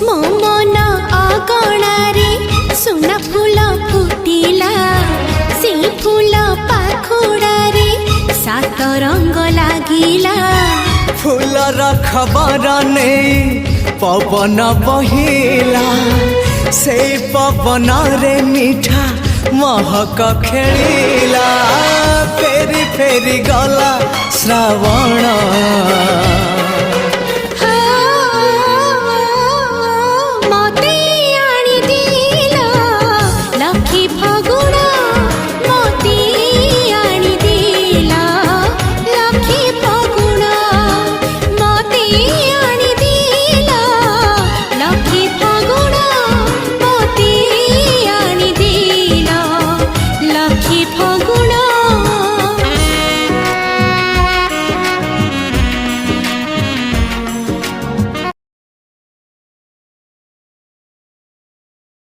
मो मन अगणारे सुना फूल फुटिला से फूल पाखुड़ारे सात रंग लागिला फूलर खबर नहीं पवन बहिला से पवन रे मीठा महक खेलिला फेरी फेरी गला श्रावण